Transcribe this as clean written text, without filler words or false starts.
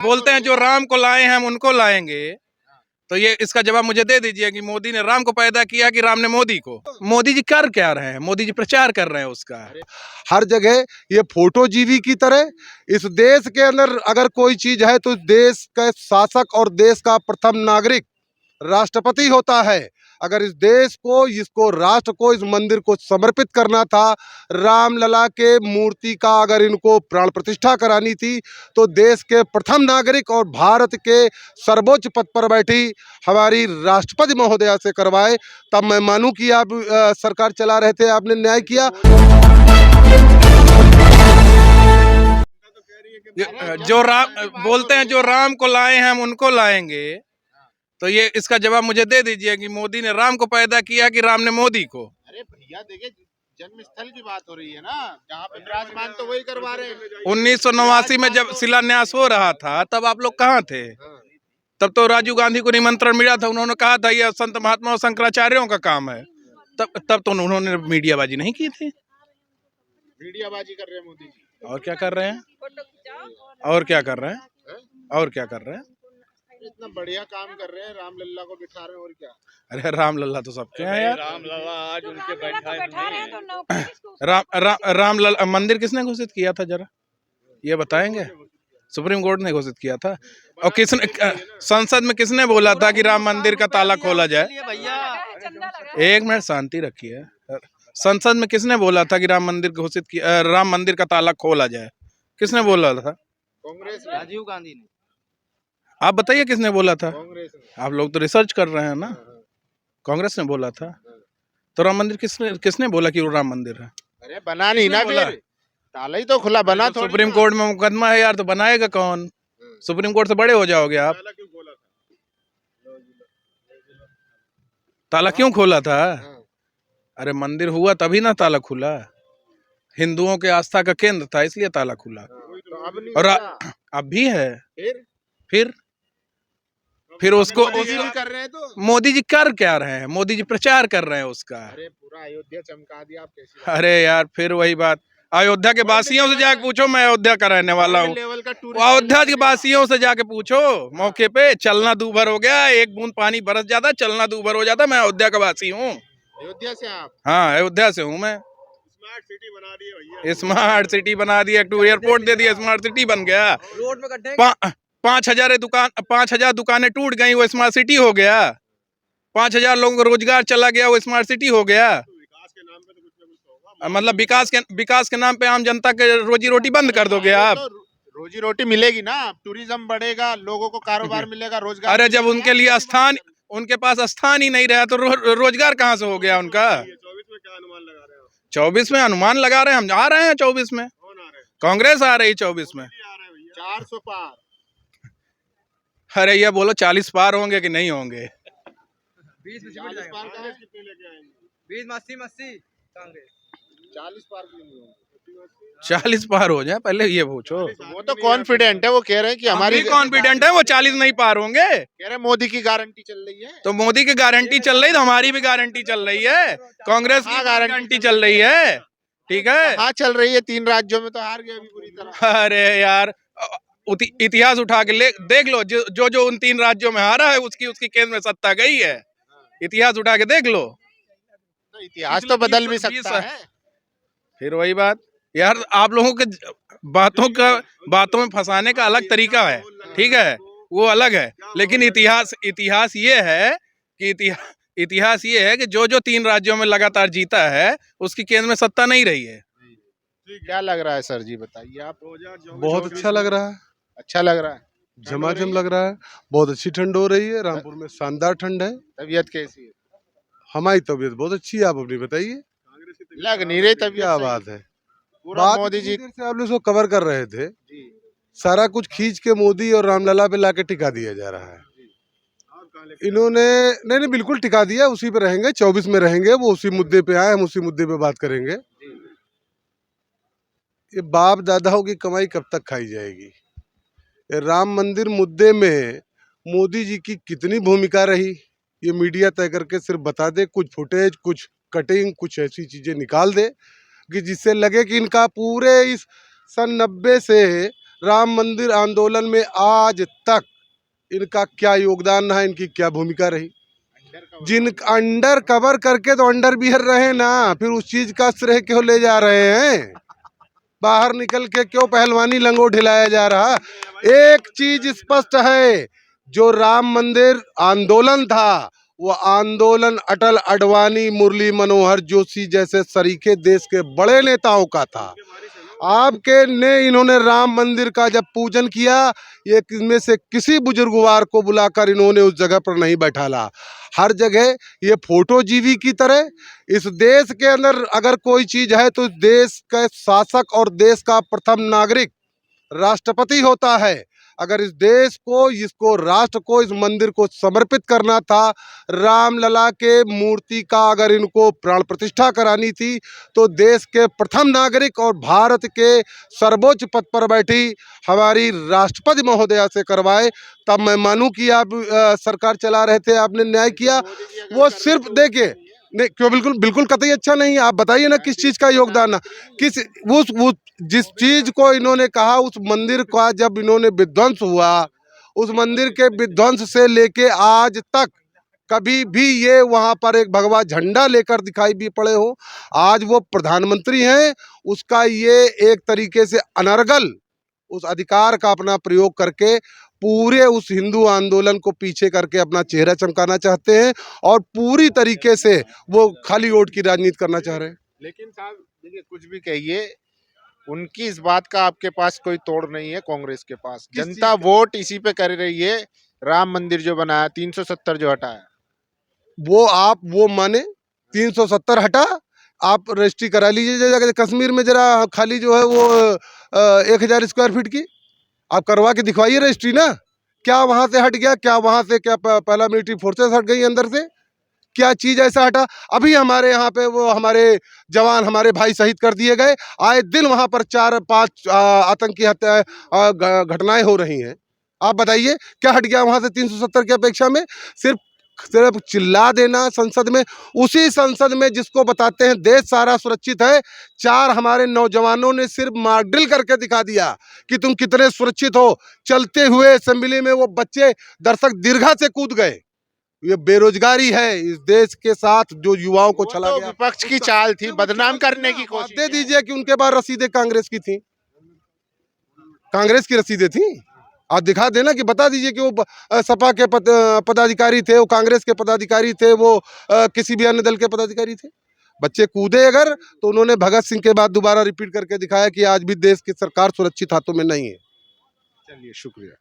बोलते हैं जो राम को लाए हैं हम उनको लाएंगे, तो ये इसका जवाब मुझे दे दीजिए कि मोदी ने राम को पैदा किया कि राम ने मोदी को। मोदी जी कर क्या रहे हैं? मोदी जी प्रचार कर रहे हैं उसका। हर जगह ये फोटो जीवी की तरह इस देश के अंदर अगर कोई चीज है तो देश का शासक और देश का प्रथम नागरिक राष्ट्रपति होता है। अगर इस देश को, इसको, राष्ट्र को, इस मंदिर को समर्पित करना था, रामलला के मूर्ति का अगर इनको प्राण प्रतिष्ठा करानी थी, तो देश के प्रथम नागरिक और भारत के सर्वोच्च पद पर बैठी हमारी राष्ट्रपति महोदया से करवाए, तब मैं मानूं कि आप सरकार चला रहे थे, आपने न्याय किया। जो राम बोलते हैं जो राम को लाए हैं हम उनको लाएंगे, तो ये इसका जवाब मुझे दे दीजिए कि मोदी ने राम को पैदा किया कि राम ने मोदी को। अरे भैया देखिए, जन्म स्थल की बात हो रही है ना, जहाँ पे विराजमान तो वही करवा रहे हैं। 1989 में जब शिलान्यास हो रहा था तब आप लोग कहाँ थे? तब तो राजीव गांधी को निमंत्रण मिला था, उन्होंने कहा था यह संत महात्मा और शंकराचार्यों का काम है। तब तो उन्होंने मीडियाबाजी नहीं की थी। मीडियाबाजी कर रहे हैं मोदी जी। और क्या कर रहे हैं? और क्या कर रहे हैं? और क्या कर रहे हैं? इतना बढ़िया काम कर रहे हैं, रामलला को बिठा रहे हैं, और क्या। अरे रामलला तो सबके हैं यार। रामलला आज उनके बैठा है। रामलला मंदिर किसने घोषित किया था, जरा ये बताएंगे? सुप्रीम कोर्ट ने घोषित किया था। और किसने संसद में किसने बोला था कि राम मंदिर का ताला खोला जाए? एक मिनट शांति रखिए। संसद में किसने बोला था कि राम मंदिर का ताला खोला जाए? किसने बोला था? कांग्रेस, राजीव गांधी ने। आप बताइए किसने बोला था? कांग्रेस ने। आप लोग तो रिसर्च कर रहे हैं ना। कांग्रेस ने बोला था। तो राम मंदिर किसने बोला कि वो राम मंदिर है? अरे बना नहीं ना, फिर ताला ही तो खुला बना। तो सुप्रीम कोर्ट में मुकदमा है यार, तो बनाएगा कौन? सुप्रीम कोर्ट से बड़े हो जाओगे आप। ताला क्यों खोला था? अरे मंदिर हुआ तभी ना ताला खुला। हिंदुओं के आस्था का केंद्र था, इसलिए ताला खुला। और अब भी है। फिर उसको कर रहे हैं तो मोदी जी कर क्या रहे हैं? मोदी जी प्रचार कर रहे हैं उसका। अरे पूरा अयोध्या चमका दिया आप, कैसे? अरे यार फिर वही बात, अयोध्या के वासियों से जाके पूछो, मैं अयोध्या का रहने वाला हूँ। अयोध्या के वासियों से जाके पूछो, मौके पे चलना दूभर हो गया, एक बूंद पानी बरस जाता चलना दूभर हो जाता। मैं अयोध्या का वासी हूँ। अयोध्या से आप? हाँ अयोध्या से हूँ मैं। स्मार्ट सिटी बना दी भैया, स्मार्ट सिटी बना दी, एक एयरपोर्ट दे दिया, स्मार्ट सिटी बन गया। रोड में गड्ढे 5,000 दुकानें टूट गई, वो स्मार्ट सिटी हो गया। 5,000 लोगों को रोजगार चला गया, वो स्मार्ट सिटी हो गया। विकास के नाम पे तो कुछ ना कुछ तो होगा। मतलब विकास के नाम पे आम जनता के रोजी रोटी बंद कर दोगे आप? तो रोजी रोटी मिलेगी ना, टूरिज्म बढ़ेगा, लोगों को कारोबार मिलेगा, रोजगार। अरे जब उनके लिए उनके पास स्थान ही नहीं रहा तो रोजगार कहाँ से हो गया उनका? 24 में क्या अनुमान लगा रहे हो? 24 में अनुमान लगा रहे हैं, हम आ रहे हैं 24 में। कौन आ रहे हैं? कांग्रेस आ रही 24 में। 400 पार। अरे ये बोलो 40 पार होंगे कि नहीं होंगे? 20 पार कहाँ? कितने लेके आएंगे? 20 में 80 कांग्रेस। 40 पार क्यों नहीं होंगे? 40 पार हो जाए पहले ये पूछो। वो तो कॉन्फिडेंट है, वो कह रहे हैं कि हमारी कॉन्फिडेंट है, वो 40 नहीं पार होंगे। कह रहे हैं मोदी की गारंटी चल रही है। तो मोदी की गारंटी चल रही, तो हमारी भी गारंटी चल रही है, कांग्रेस की गारंटी चल रही है। ठीक है, हाँ चल रही है। 3 राज्यों में तो हार गया अभी पूरी तरह। अरे यार इतिहास उठा के देख लो, जो उन 3 राज्यों में हारा है उसकी केंद्र में सत्ता गई है। इतिहास उठा के देख लो। तो इतिहास तो बदल भी सकता है। फिर वही बात यार, आप लोगों के बातों में फंसाने का अलग तरीका है, ठीक है, वो अलग है। लेकिन इतिहास ये है कि जो 3 राज्यों में लगातार जीता है उसकी केंद्र में सत्ता नहीं रही है। क्या लग रहा है सर जी, बताइए आप। बहुत अच्छा लग रहा है, अच्छा लग रहा है, झमाझम लग रहा है। बहुत अच्छी ठंड हो रही है, रामपुर में शानदार ठंड है। तबीयत कैसी है? हमारी तबीयत बहुत अच्छी है, आप अपनी बताइए। लग नहीं रही तबीयत। क्या बात है? पूरा बात मोदी जी से आप लोग इसको कवर कर रहे थे, सारा कुछ खींच के मोदी और रामलला पे लाके टिका दिया जा रहा है। इन्होंने नहीं बिल्कुल टिका दिया, उसी पे रहेंगे, 24 में रहेंगे, वो उसी मुद्दे पे आए, हम उसी मुद्दे पे बात करेंगे। ये बाप दादाओं की कमाई कब तक खाई जाएगी? ये राम मंदिर मुद्दे में मोदी जी की कितनी भूमिका रही, ये मीडिया तय करके सिर्फ बता दे। कुछ फुटेज, कुछ कटिंग, कुछ ऐसी चीजें निकाल दे कि जिससे लगे कि इनका पूरे इस सन 90 से राम मंदिर आंदोलन में आज तक इनका क्या योगदान रहा, इनकी क्या भूमिका रही? जिन अंडर कवर करके तो अंडर बियर रहे ना, फिर उस चीज का श्रेय क्यों ले जा रहे हैं? बाहर निकल के क्यों पहलवानी लंगोट हिलाया जा रहा? एक चीज स्पष्ट है, जो राम मंदिर आंदोलन था वो आंदोलन अटल अडवाणी, मुरली मनोहर जोशी जैसे सरीखे देश के बड़े नेताओं का था। आपके ने इन्होंने राम मंदिर का जब पूजन किया, ये इनमें से किसी बुजुर्गवार को बुलाकर इन्होंने उस जगह पर नहीं बैठाला। हर जगह ये फोटो जीवी की तरह, इस देश के अंदर अगर कोई चीज है तो इस देश का शासक और देश का प्रथम नागरिक राष्ट्रपति होता है। अगर इस देश को, इसको, राष्ट्र को, इस मंदिर को समर्पित करना था, रामलला के मूर्ति का अगर इनको प्राण प्रतिष्ठा करानी थी, तो देश के प्रथम नागरिक और भारत के सर्वोच्च पद पर बैठी हमारी राष्ट्रपति महोदया से करवाए, तब मैं मानूं कि आप सरकार चला रहे थे, आपने न्याय किया। वो सिर्फ देखिए, नहीं क्यों, बिल्कुल बिल्कुल कतई अच्छा नहीं। आप बताइए ना किस चीज़ का योगदान है, किस उस जिस चीज़ को इन्होंने कहा, उस मंदिर का जब इन्होंने विध्वंस हुआ, उस मंदिर के विध्वंस से लेके आज तक कभी भी ये वहाँ पर एक भगवा झंडा लेकर दिखाई भी पड़े हो। आज वो प्रधानमंत्री हैं, उसका ये एक तरीके से अनर्गल उस अधिकार का अपना प्रयोग करके पूरे उस हिंदू आंदोलन को पीछे करके अपना चेहरा चमकाना चाहते हैं और पूरी तरीके से वो खाली वोट की राजनीति करना चाह रहे हैं। लेकिन साहब देखिए, कुछ भी कहिए, उनकी इस बात का आपके पास कोई तोड़ नहीं है। कांग्रेस के पास जनता वोट इसी पे कर रही है। राम मंदिर जो बनाया, 370 जो हटाया, वो आप वो माने 370 हटा, आप रजिस्ट्री करा लीजिए। जैसे कश्मीर में जरा खाली जो है वो 1000 स्क्वायर फीट की आप करवा के दिखवाइए रजिस्ट्री ना। क्या वहाँ से हट गया, क्या वहाँ से क्या पहला मिलिट्री फोर्सेस हट गई अंदर से, क्या चीज़ ऐसा हटा? अभी हमारे यहाँ पे वो हमारे जवान, हमारे भाई शहीद कर दिए गए। आए दिन वहाँ पर 4-5 आतंकी हत्या घटनाएं हो रही हैं। आप बताइए क्या हट गया वहाँ से 370 की अपेक्षा में? सिर्फ चिल्ला देना संसद में, उसी संसद में जिसको बताते हैं देश सारा सुरक्षित है, 4 हमारे नौजवानों ने सिर्फ मॉक ड्रिल करके दिखा दिया कि तुम कितने सुरक्षित हो। चलते हुए असेंबली में वो बच्चे दर्शक दीर्घा से कूद गए। ये बेरोजगारी है इस देश के साथ जो युवाओं को चला गया। विपक्ष की चाल थी, बदनाम करने की कोशिश। दे दीजिए कि उनके पास रसीदें कांग्रेस की थी, कांग्रेस की रसीदें थी, आप दिखा देना कि बता दीजिए कि वो सपा के पदाधिकारी थे, वो कांग्रेस के पदाधिकारी थे, वो किसी भी अन्य दल के पदाधिकारी थे। बच्चे कूदे अगर, तो उन्होंने भगत सिंह के बाद दोबारा रिपीट करके दिखाया कि आज भी देश की सरकार सुरक्षित हाथों में नहीं है। चलिए, शुक्रिया।